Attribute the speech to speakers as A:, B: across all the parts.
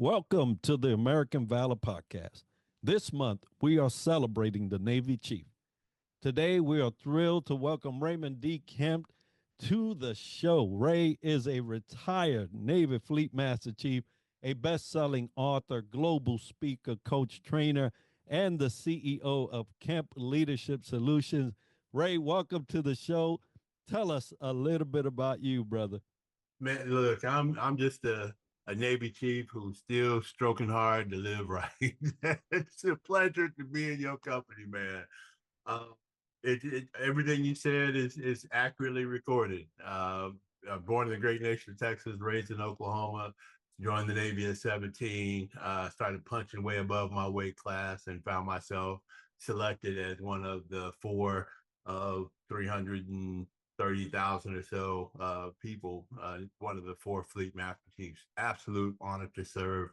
A: Welcome to the American Valor podcast. This month, we are celebrating the Navy Chief. Today, we are thrilled to welcome Raymond D Kemp to the show. Ray is a retired Navy Fleet Master Chief, a best-selling author, global speaker, coach, trainer, and the CEO of Kemp Leadership Solutions. Ray, welcome to the show. Tell us a little bit about you, brother.
B: Man, look, I'm just a Navy chief who's still stroking hard to live right. It's a pleasure to be in your company, man. Um, everything you said is accurately recorded. Born in the great nation of Texas, raised in Oklahoma, joined the Navy at 17. Started punching way above my weight class and found myself selected as one of the four of 330,000 or so people, one of the four fleet master chiefs. Absolute honor to serve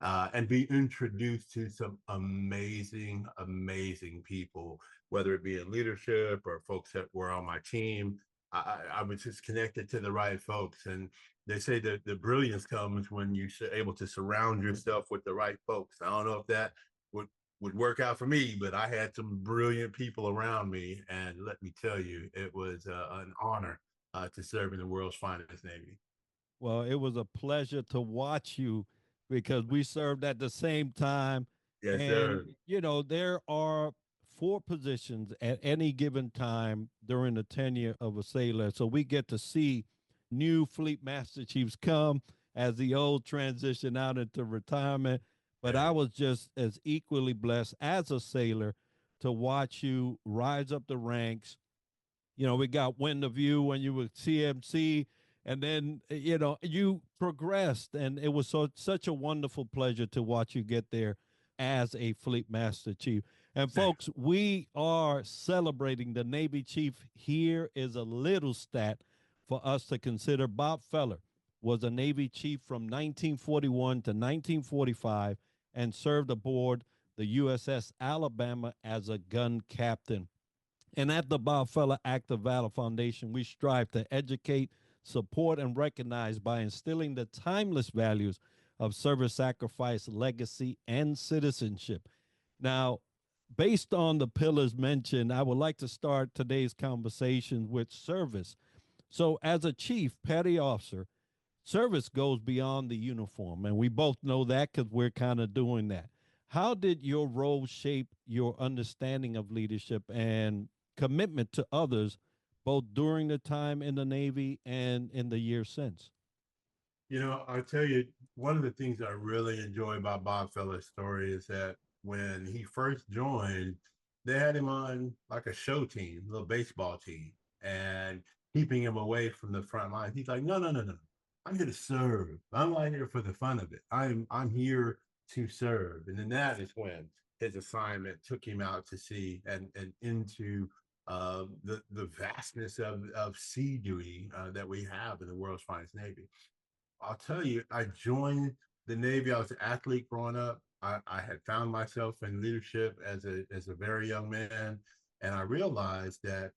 B: and be introduced to some amazing, amazing people, whether it be in leadership or folks that were on my team. I was just connected to the right folks. And they say that the brilliance comes when you're able to surround yourself with the right folks. I don't know if that would, would work out for me, but I had some brilliant people around me. And let me tell you, it was an honor to serve in the world's finest Navy.
A: Well, it was a pleasure to watch you because we served at the same time.
B: Yes,
A: And,
B: sir.
A: there are four positions at any given time during the tenure of a sailor. So we get to see new Fleet Master Chiefs come as the old transition out into retirement. But I
B: Hey,
A: was just as equally blessed as a sailor to watch you rise up the ranks. We got wind of you when you were CMC, and then you progressed, and it was such a wonderful pleasure to watch you get there as a fleet master chief. And folks, we are celebrating the Navy chief. Here is a little stat for us to consider. Bob Feller was a Navy chief from 1941 to 1945 and served aboard the USS Alabama as a gun captain. And at the Bob Feller Active Valor Foundation, we strive to educate, support, and recognize by instilling the timeless values of service, sacrifice, legacy, and citizenship. Now, based on the pillars mentioned, I would like to start today's conversation with service. So, as a chief petty officer, service goes beyond the uniform, and we both know that because we're kind of doing that. How did your role shape your understanding of leadership and commitment to others, both during the time in the Navy and in the years since?
B: I'll tell you, one of the things I really enjoy about Bob Feller's story is that when he first joined, they had him on like a show team, a little baseball team, and keeping him away from the front line. He's like, no, no, no, no. I'm here to serve. I'm not here for the fun of it. I'm here to serve. And then that is when his assignment took him out to sea and into the vastness of sea duty that we have in the world's finest Navy. I'll tell you, I joined the Navy. I was an athlete growing up. I had found myself in leadership as a very young man, and I realized that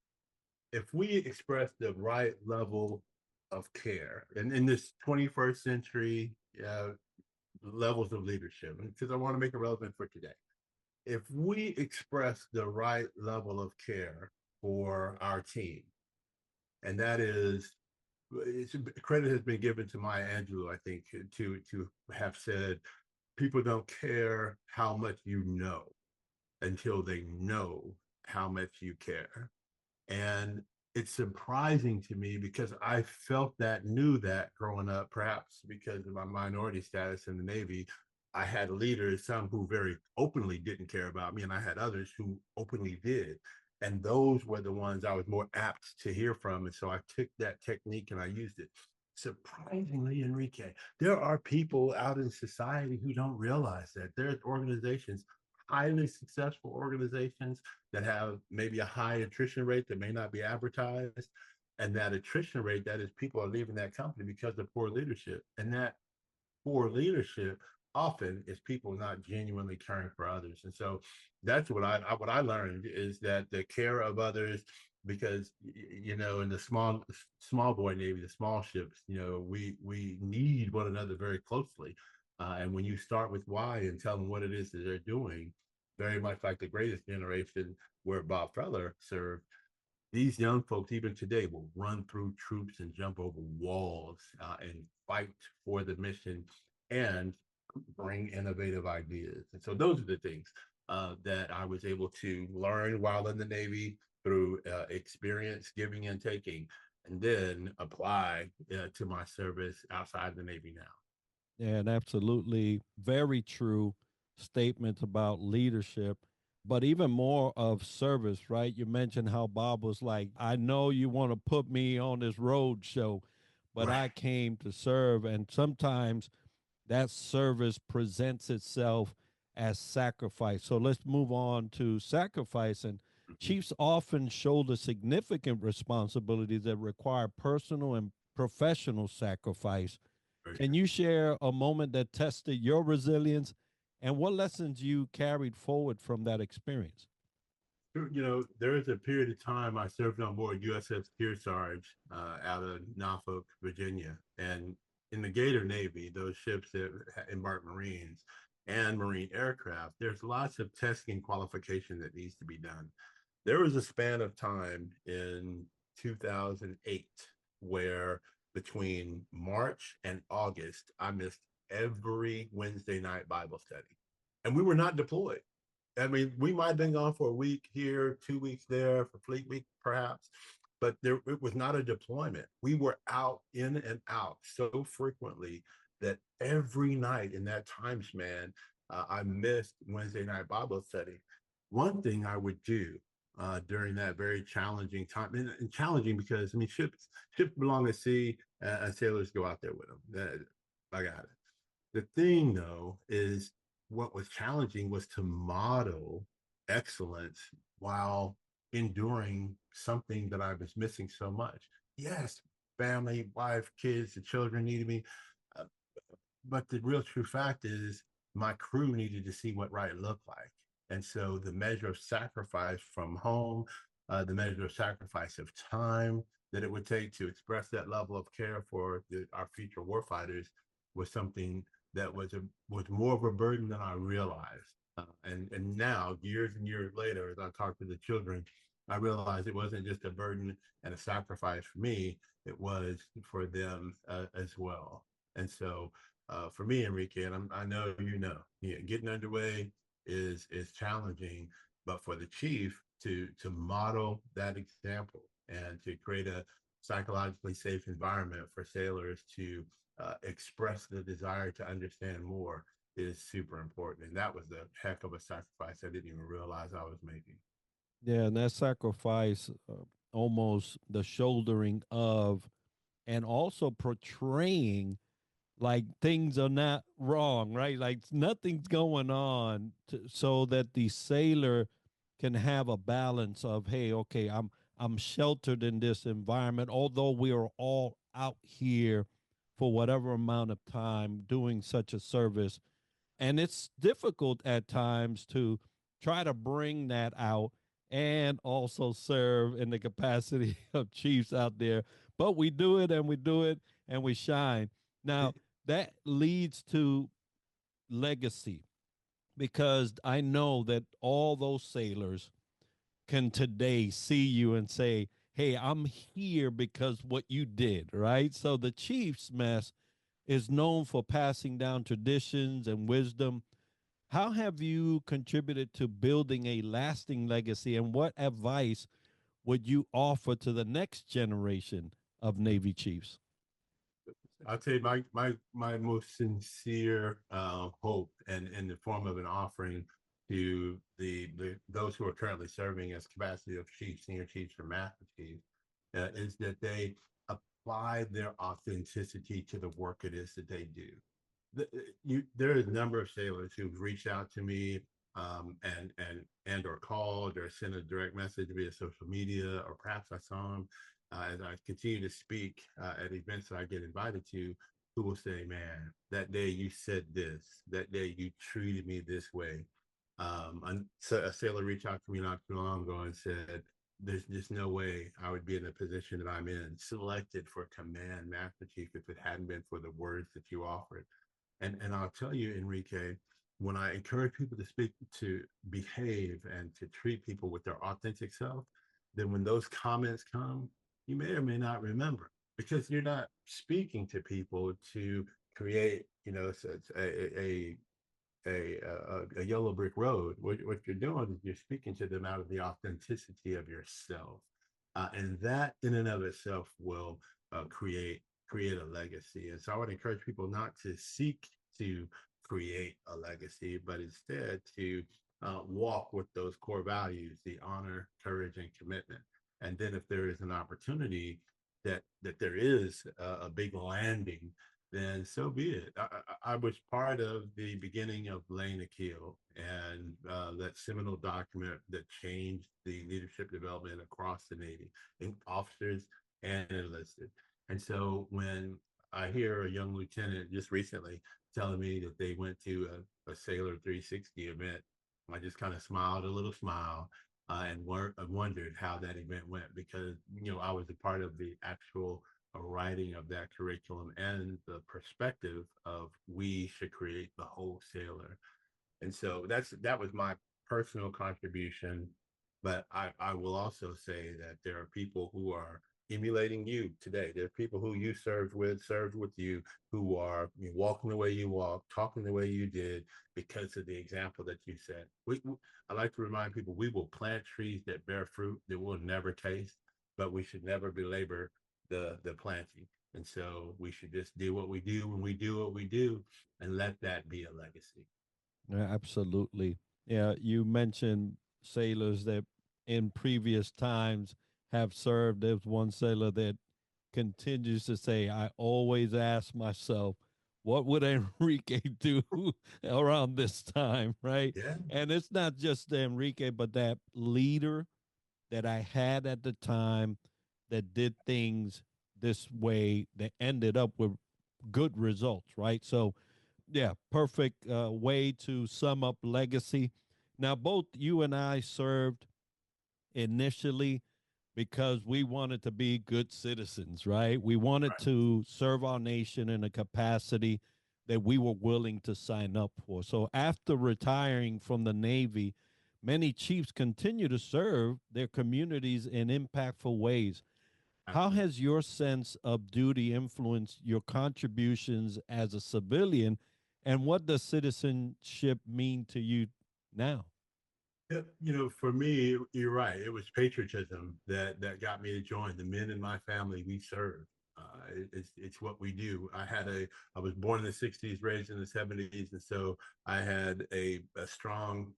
B: if we express the right level of care, and in this 21st century levels of leadership, because I want to make it relevant for today, if we express the right level of care for our team, and that is credit has been given to Maya Angelou, I think, to have said people don't care how much you know until they know how much you care. And it's surprising to me because I felt that, knew that growing up, perhaps because of my minority status in the Navy. I had leaders, some who very openly didn't care about me, and I had others who openly did. And those were the ones I was more apt to hear from. And so I took that technique and I used it. Surprisingly, Enrique, there are people out in society who don't realize that. There's organizations, highly successful organizations, that have maybe a high attrition rate that may not be advertised. And that attrition rate, that is, people are leaving that company because of poor leadership. And that poor leadership often is people not genuinely caring for others. And so that's what I learned is that the care of others, because in the small boy Navy, the small ships, we need one another very closely. And when you start with why and tell them what it is that they're doing, very much like the greatest generation where Bob Feller served, these young folks, even today, will run through troops and jump over walls and fight for the mission and bring innovative ideas. And so those are the things that I was able to learn while in the Navy through experience, giving and taking, and then apply to my service outside the Navy now.
A: And absolutely very true statements about leadership, but even more of service, right? You mentioned how Bob was like, I know you want to put me on this road show, but
B: Right.
A: I came to serve. And sometimes that service presents itself as sacrifice. So let's move on to sacrifice. And
B: Mm-hmm.
A: chiefs often shoulder significant responsibilities that require personal and professional sacrifice.
B: Very
A: Can
B: true.
A: you share a moment that tested your resilience and what lessons you carried forward from that experience?
B: You know, there was a period of time I served on board USS Kearsarge out of Norfolk, Virginia. And in the Gator Navy, those ships that embark Marines and Marine aircraft, there's lots of testing qualification that needs to be done. There was a span of time in 2008 where between March and August, I missed every Wednesday night Bible study. And we were not deployed. I mean, we might have been gone for a week here, 2 weeks there for Fleet Week, perhaps, but there it was not a deployment. We were out in and out so frequently that every night in that time span, I missed Wednesday night Bible study. One thing I would do during that very challenging time, and challenging because I mean, ships belong at sea, and sailors go out there with them. I got it. The thing, though, is what was challenging was to model excellence while enduring something that I was missing so much. Yes, family, wife, kids, the children needed me. Uh, but the real true fact is my crew needed to see what right looked like. And so the measure of sacrifice from home, the measure of sacrifice of time that it would take to express that level of care for our future warfighters was something that was more of a burden than I realized. And now, years and years later, as I talk to the children, I realized it wasn't just a burden and a sacrifice for me; it was for them as well. And so, for me, Enrique, and I know you know, yeah, getting underway is challenging, but for the chief to model that example and to create a psychologically safe environment for sailors to express the desire to understand more is super important. And that was a heck of a sacrifice I didn't even realize I was making.
A: Yeah, and that sacrifice, almost the shouldering of, and also portraying like things are not wrong, right? Like nothing's going on, so that the sailor can have a balance of, hey, okay, I'm sheltered in this environment, although we are all out here for whatever amount of time doing such a service. And it's difficult at times to try to bring that out and also serve in the capacity of chiefs out there. But we do it and we do it and we shine. Now, that leads to legacy, because I know that all those sailors can today see you and say, hey, I'm here because what you did, right? So the Chiefs mess is known for passing down traditions and wisdom. How have you contributed to building a lasting legacy, and what advice would you offer to the next generation of Navy Chiefs?
B: I'll tell you my most sincere hope and in the form of an offering to the those who are currently serving as capacity of chiefs, senior chiefs, or master chiefs is that they apply their authenticity to the work it is that they do. There is a number of sailors who've reached out to me and or called or sent a direct message via social media, or perhaps I saw them as I continue to speak at events that I get invited to, who will say, "Man, that day you said this, that day you treated me this way." So a sailor reached out to me not too long ago and said, "There's just no way I would be in the position that I'm in, selected for command master chief, if it hadn't been for the words that you offered." And I'll tell you, Enrique, when I encourage people to speak, to behave, and to treat people with their authentic self, then when those comments come, you may or may not remember, because you're not speaking to people to create, a yellow brick road. What you're doing is you're speaking to them out of the authenticity of yourself, and that in and of itself will create a legacy. And so I would encourage people not to seek to create a legacy, but instead to walk with those core values: the honor, courage, and commitment. And then if there is an opportunity that there is a big landing, then so be it. I was part of the beginning of laying the keel, and that seminal document that changed the leadership development across the Navy, in officers and enlisted. And so when I hear a young lieutenant just recently telling me that they went to a Sailor 360 event, I just kind of smiled a little smile, and wondered how that event went, because I was a part of the actual writing of that curriculum and the perspective of we should create the whole sailor. And so that was my personal contribution. But I will also say that there are people who are emulating you today. There are people who you served with you, who are walking the way you walk, talking the way you did, because of the example that you set. I like to remind people, we will plant trees that bear fruit that we'll never taste, but we should never belabor the planting. And so we should just do what we do when we do what we do, and let that be a legacy.
A: Yeah, absolutely. Yeah, you mentioned sailors that in previous times have served. There's one sailor that continues to say, I always ask myself, what would Enrique do around this time, right?
B: Yeah,
A: And it's not just Enrique, but that leader that I had at the time that did things this way that ended up with good results, right? So, yeah, perfect way to sum up legacy. Now, both you and I served initially because we wanted to be good citizens, right? We wanted
B: right.
A: to serve our nation in a capacity that we were willing to sign up for. So after retiring from the Navy, many chiefs continue to serve their communities in impactful ways. How
B: Absolutely.
A: has your sense of duty influenced your contributions as a civilian, and what does citizenship mean to you now?
B: Yeah, for me, you're right. It was patriotism that got me to join. The men in my family, we serve. It's what we do. I was born in the '60s, raised in the '70s, and so I had a strong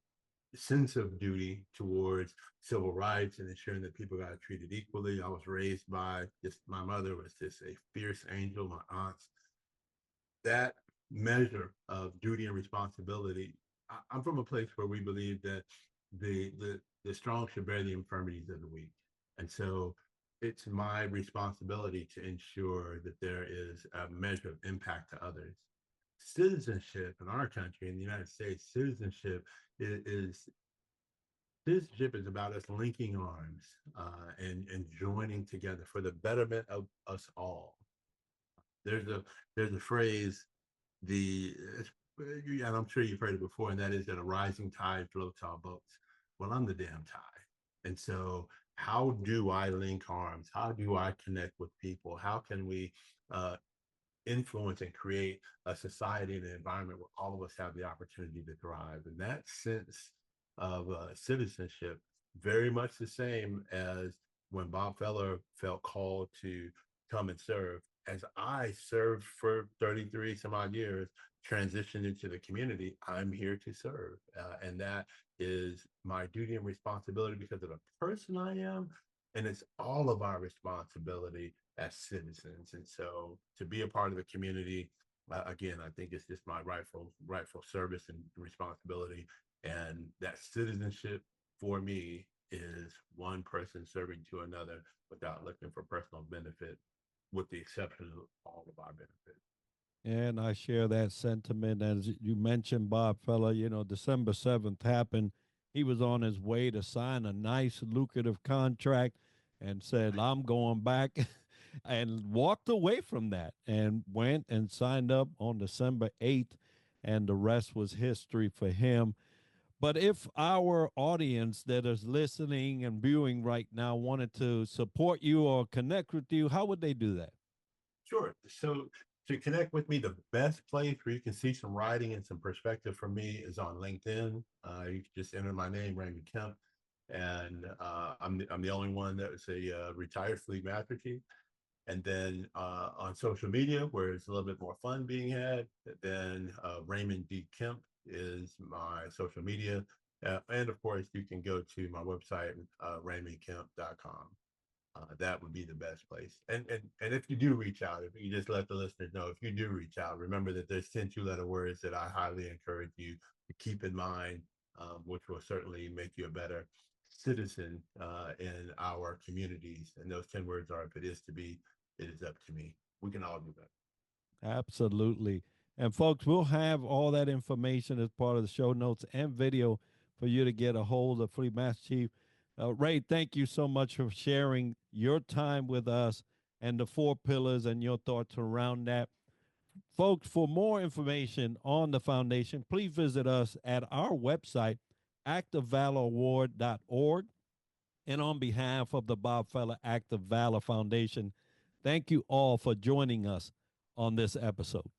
B: sense of duty towards civil rights and ensuring that people got treated equally. I was raised by just my mother was just a fierce angel. My aunts, that measure of duty and responsibility. I'm from a place where we believe that the strong should bear the infirmities of the weak, and so it's my responsibility to ensure that there is a measure of impact to others. Citizenship in our country, in the United States, is citizenship is about us linking arms, and joining together for the betterment of us all. There's a there's a phrase, the and I'm sure you've heard it before, and that is that a rising tide floats all boats. Well, I'm the damn tide. And so how do I link arms? How do I connect with people? How can we uh, influence and create a society and an environment where all of us have the opportunity to thrive? And that sense of citizenship, very much the same as when Bob Feller felt called to come and serve. As I served for 33 some odd years, transitioned into the community, I'm here to serve. And that is my duty and responsibility because of the person I am. And it's all of our responsibility as citizens. And so to be a part of the community, again, I think it's just my rightful service and responsibility. And that citizenship for me is one person serving to another without looking for personal benefit, with the exception of all of our benefits.
A: And I share that sentiment. As you mentioned, Bob Feller, December 7th happened. He was on his way to sign a nice, lucrative contract and said,
B: Right.
A: I'm going back. and walked away from that and went and signed up on December 8th, and the rest was history for him. But if our audience that is listening and viewing right now wanted to support you or connect with you, how would they do that?
B: Sure. So to connect with me, the best place where you can see some writing and some perspective from me is on LinkedIn. You can just enter my name, Raymond Kemp, and I'm the only one that was a retired fleet master chief. And then on social media, where it's a little bit more fun being had, then Raymond D Kemp is my social media. And of course, you can go to my website, raymondkemp.com. That would be the best place. And if you do reach out, if you just let the listeners know, if you do reach out, remember that there's 10 two-letter words that I highly encourage you to keep in mind, which will certainly make you a better citizen in our communities. And those 10 words are: if it is to be, it is up to me. We can all do that.
A: Absolutely. And folks, we'll have all that information as part of the show notes and video for you to get a hold of Fleet Master Chief. Ray, thank you so much for sharing your time with us and the four pillars and your thoughts around that. Folks, for more information on the foundation, please visit us at our website, actofvaloraward.org. And on behalf of the Bob Feller Act of Valor Foundation, thank you all for joining us on this episode.